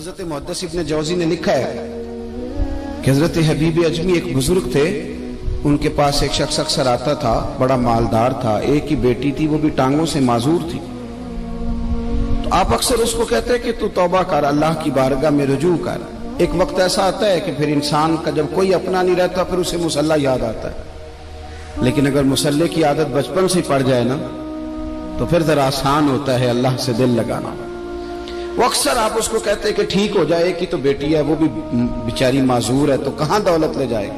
हजरत मुहद्दिस इब्न जौज़ी ने लिखा है कि हजरत हबीब अजमी एक बुजुर्ग थे, उनके पास एक शख्स अक्सर आता था, बड़ा मालदार था, एक ही बेटी थी, वो भी टांगों से माजूर थी। तो आप अक्सर उसको कहते कि तू तौबा कर, अल्लाह की बारगाह में रुजू कर। एक वक्त ऐसा आता है कि फिर इंसान का जब कोई अपना नहीं रहता फिर उसे मुसल्ला याद आता है, लेकिन अगर मुसल्ले की आदत बचपन से पड़ जाए ना तो फिर जरा आसान होता है अल्लाह से दिल लगाना। वो अक्सर आप उसको कहते हैं कि ठीक हो जाए कि तो बेटी है, वो भी बेचारी माजूर है, तो कहां दौलत ले जाए।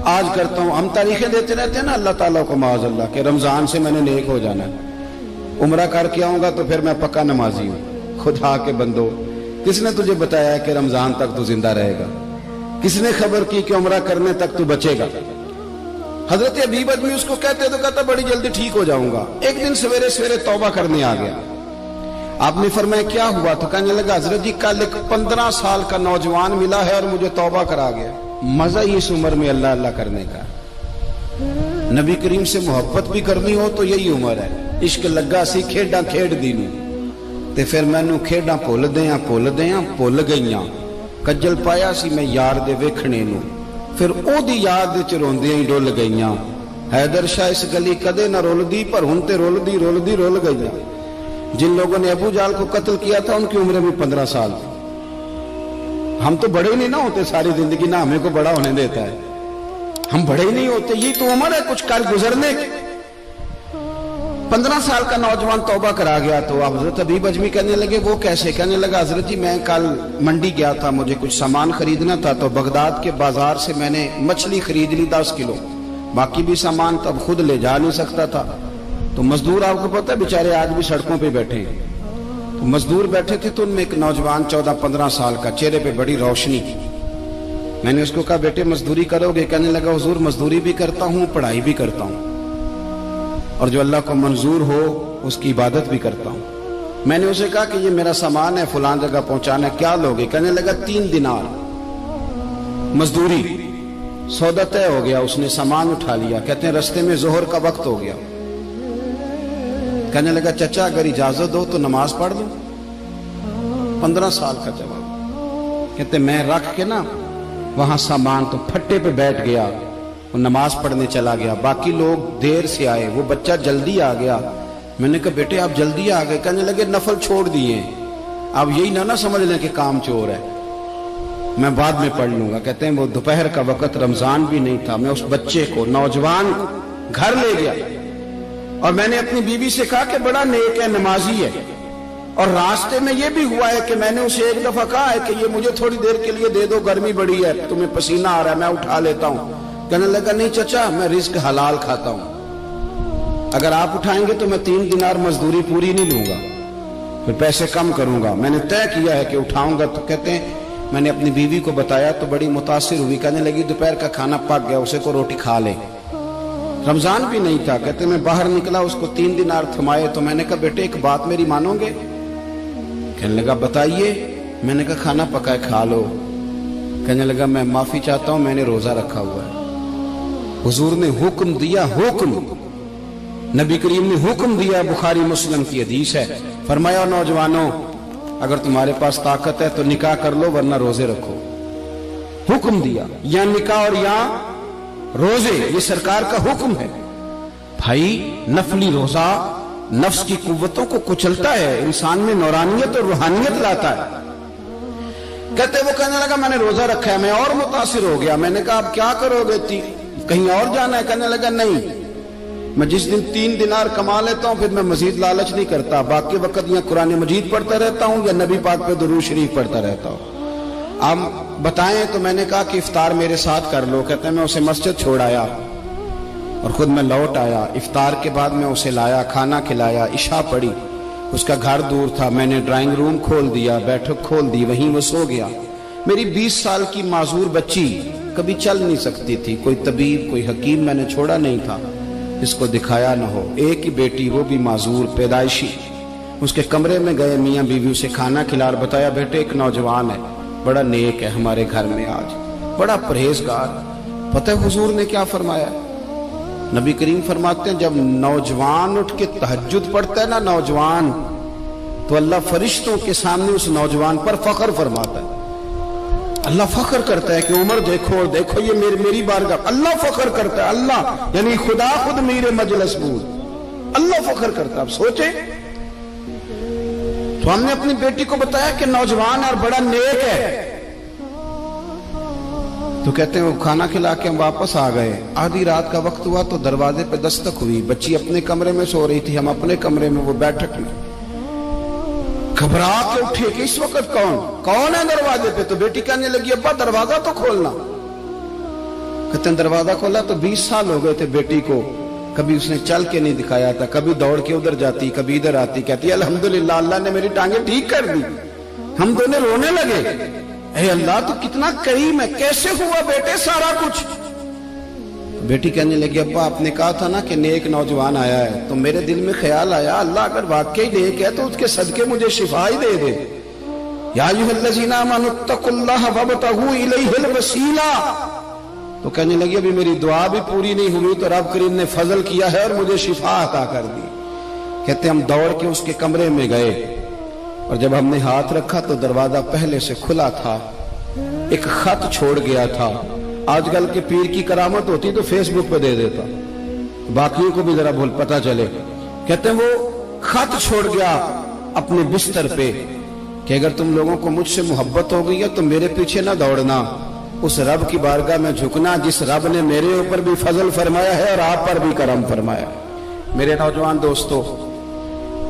आज करता हूं, हम तारीखें देते रहते हैं ना अल्लाह ताला को माज़अल्लाह के रमजान से मैंने नेक हो जाना है, उम्रा करके आऊंगा तो फिर मैं पक्का नमाजी हूं। खुदा के बंदो, किसने तुझे बताया कि रमजान तक तू जिंदा रहेगा? किसने खबर की कि उम्रा करने तक तू बचेगा? हजरत हबीब अजमी उसको कहते तो कहता बड़ी जल्दी ठीक हो जाऊंगा। एक दिन सवेरे सवेरे तौबा करने आ गया। आपने फरमाया क्या हुआ? तो कहने लगा हजरत जी कल एक 15 साल का नौजवान मिला है और मुझे तौबा करा गया। मजा ही इस उम्र में अल्लाह अल्लाह करने का। नबी करीम से मोहब्बत भी करनी हो तो यही उम्र है। इश्क लगा सी खेडा खेड दी नूं ते फिर मैनू खेडा भुल भुल गईयां। कज्जल पाया सी मैं यार दे वेखणे नूं, फिर ओदी याद च रोंदियां ही डुल गईयां। हैदर शाह इस गली कदे ना रुलदी, पर हुण ते रुलदी रुलदी रुल गईयां। जिन लोगों ने अबू जाल को कत्ल किया था उनकी उम्र भी 15 साल थी। हम तो बड़े ही नहीं ना होते सारी जिंदगी, ना हमें को बड़ा होने देता है, हम बड़े ही नहीं होते। यही तो उम्र है कुछ कर गुजरने की। 15 साल का नौजवान तौबा करा गया। तो हजरत हबीब अजमी कहने लगे वो कैसे? कहने लगा हजरत जी मैं कल मंडी गया था, मुझे कुछ सामान खरीदना था, तो बगदाद के बाजार से मैंने मछली खरीद ली 10 किलो, बाकी भी सामान तब खुद ले जा नहीं सकता था। तो मजदूर आपको पता है बेचारे आज भी सड़कों पे बैठे हैं। तो मजदूर बैठे थे तो उनमें एक नौजवान 14-15 साल का, चेहरे पे बड़ी रोशनी। मैंने उसको कहा बेटे मजदूरी करोगे? कहने लगा हुजूर मजदूरी भी करता हूँ, पढ़ाई भी करता हूँ, और जो अल्लाह को मंजूर हो उसकी इबादत भी करता हूँ। मैंने उसे कहा कि ये मेरा सामान है, फलां जगह पहुंचाना, क्या लोगे? कहने लगा 3 दिनार मजदूरी। सौदा तय हो गया, उसने सामान उठा लिया। कहते हैं रस्ते में जोहर का वक्त हो गया। कहने लगा चचा अगर इजाजत दो तो नमाज पढ़ लो। 15 साल का जवाब। कहते मैं रख के ना वहां सामान तो फट्टे पे बैठ गया, वो नमाज पढ़ने चला गया। बाकी लोग देर से आए, वो बच्चा जल्दी आ गया। मैंने कहा बेटे आप जल्दी आ गए? कहने लगे नफल छोड़ दिए, आप यही ना समझ लें कि काम चोर है, मैं बाद में पढ़ लूंगा। कहते हैं वो दोपहर का वक्त, रमजान भी नहीं था, मैं उस बच्चे को नौजवान को घर ले गया और मैंने अपनी बीवी से कहा कि बड़ा नेक है, नमाजी है। और रास्ते में यह भी हुआ है कि मैंने उसे एक दफा कहा है कि ये मुझे थोड़ी देर के लिए दे दो, गर्मी बड़ी है, तुम्हें पसीना आ रहा है, मैं उठा लेता हूं। कहने लगा नहीं चचा मैं रिस्क हलाल खाता हूं, अगर आप उठाएंगे तो मैं 3 दिनार मजदूरी पूरी नहीं लूंगा, फिर पैसे कम करूंगा। मैंने तय किया है कि उठाऊंगा। तो कहते हैं मैंने अपनी बीवी को बताया तो बड़ी मुतासिर हुई। कहने लगी दोपहर का खाना पक गया, उसे को रोटी खा ले। रमजान भी नहीं था। कहते मैं बाहर निकला, उसको 3 दिनार थमाए। तो मैंने कहा बेटे एक बात मेरी मानोगे? कहने लगा बताइए। मैंने कहा खाना पकाए खा लो। कहने लगा मैं माफी चाहता हूं, मैंने रोजा रखा हुआ है। हुजूर ने हुक्म दिया, हुक्म नबी करीम ने हुक्म दिया, बुखारी मुस्लिम की हदीस है। फरमाया नौजवानों अगर तुम्हारे पास ताकत है तो निकाह कर लो, वरना रोजे रखो। हुक्म दिया, या निकाह और या रोजे, ये सरकार का हुक्म है। भाई नफली रोजा नफ्स की कुव्वतों को कुचलता है, इंसान में नौरानियत और रूहानियत लाता है। कहते वो कहने लगा मैंने रोजा रखा है। मैं और मुतासिर हो गया। मैंने कहा आप क्या करोगे? कहीं और जाना है? कहने लगा नहीं, मैं जिस दिन 3 दिनार कमा लेता हूं फिर मैं मजीद लालच नहीं करता, बाकी वक्त या कुरान मजीद पढ़ता रहता हूं या नबी पाक पे दुरूद शरीफ पढ़ता रहता हूं। आप बताएं। तो मैंने कहा कि इफ्तार मेरे साथ कर लो। कहते हैं मैं उसे मस्जिद छोड़ आया और खुद मैं लौट आया। इफ्तार के बाद मैं उसे लाया, खाना खिलाया, इशा पढ़ी। उसका घर दूर था, मैंने ड्राइंग रूम खोल दिया, बैठक खोल दी, वहीं वो सो गया। मेरी 20 साल की माजूर बच्ची कभी चल नहीं सकती थी, कोई तबीब कोई हकीम मैंने छोड़ा नहीं था इसको दिखाया न हो। एक ही बेटी, वो भी माजूर पैदाइशी। उसके कमरे में गए, मियाँ बीवी उसे खाना खिला, बताया बेटे एक नौजवान है, बड़ा नेक है हमारे घर में, आज बड़ा परहेजगार। पता है हुजूर ने क्या फरमाया? नबी करीम फरमाते हैं जब नौजवान उठ के तहज्जुद पढ़ता है ना, नौजवान तो अल्लाह फरिश्तों के सामने उस नौजवान पर फख्र फरमाता है। अल्लाह फख्र करता है कि उमर देखो देखो ये मेरी बारगाह। अल्लाह फख्र करता है, अल्लाह यानी खुदा खुद मेरे मजलिस बूद अल्लाह फख्र करता है। अब सोचे, तो हमने अपनी बेटी को बताया कि नौजवान और बड़ा नेक है, तो कहते हैं वो खाना खिला के हम वापस आ गए। आधी रात का वक्त हुआ तो दरवाजे पे दस्तक हुई। बच्ची अपने कमरे में सो रही थी, हम अपने कमरे में, वो बैठक में। घबरा के उठे कि इस वक्त कौन है दरवाजे पे? तो बेटी कहने लगी अब्बा दरवाजा तो खोलना। कहते हैं दरवाजा खोला तो 20 साल हो गए थे बेटी को, कभी उसने चल के नहीं दिखाया था, कभी दौड़ के उधर जाती, कभी इधर आती। कहती अल्हम्दुलिल्लाह अल्लाह ने मेरी टांगे ठीक कर दी। हम दोनों रोने लगे, ए अल्लाह तो कितना करीम है, कैसे हुआ बेटे सारा कुछ? बेटी कहने लगी अब्बा आपने कहा था ना कि नेक नौजवान आया है, तो मेरे दिल में ख्याल आया अल्लाह अगर वाकई नेक है तो उसके सदके मुझे शिफा ही दे दे। या अय्युहल्लज़ीना आमनुत्तकुल्लाह वब्तगू इलैहिल वसीला। तो कहने लगी अभी मेरी दुआ भी पूरी नहीं हुई तो रब करीम ने फजल किया है और मुझे शिफा अता कर दी। कहते हम दौड़ के उसके कमरे में गए और जब हमने हाथ रखा तो दरवाजा पहले से खुला था, एक खत छोड़ गया था। आजकल के पीर की करामत होती तो फेसबुक पे दे देता, बाकियों को भी जरा भूल पता चले। कहते हैं वो खत छोड़ गया अपने बिस्तर पे कि अगर तुम लोगों को मुझसे मोहब्बत हो गई है तो मेरे पीछे ना दौड़ना, उस रब की बारगाह में झुकना जिस रब ने मेरे ऊपर भी फजल फरमाया है और आप पर भी करम फरमाया। मेरे नौजवान दोस्तों,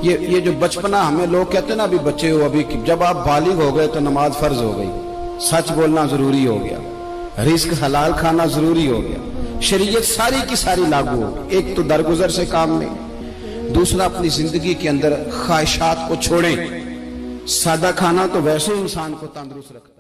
ये जो बचपना हमें लोग कहते हैं ना अभी बच्चे हो, अभी जब आप बालिग हो गए तो नमाज फर्ज हो गई, सच बोलना जरूरी हो गया, रिस्क हलाल खाना जरूरी हो गया, शरीयत सारी की सारी लागू हो गई। एक तो दरगुजर से काम नहीं, दूसरा अपनी जिंदगी के अंदर ख्वाहिशात को छोड़ें। सादा खाना तो वैसे इंसान को तंदुरुस्त रखता है।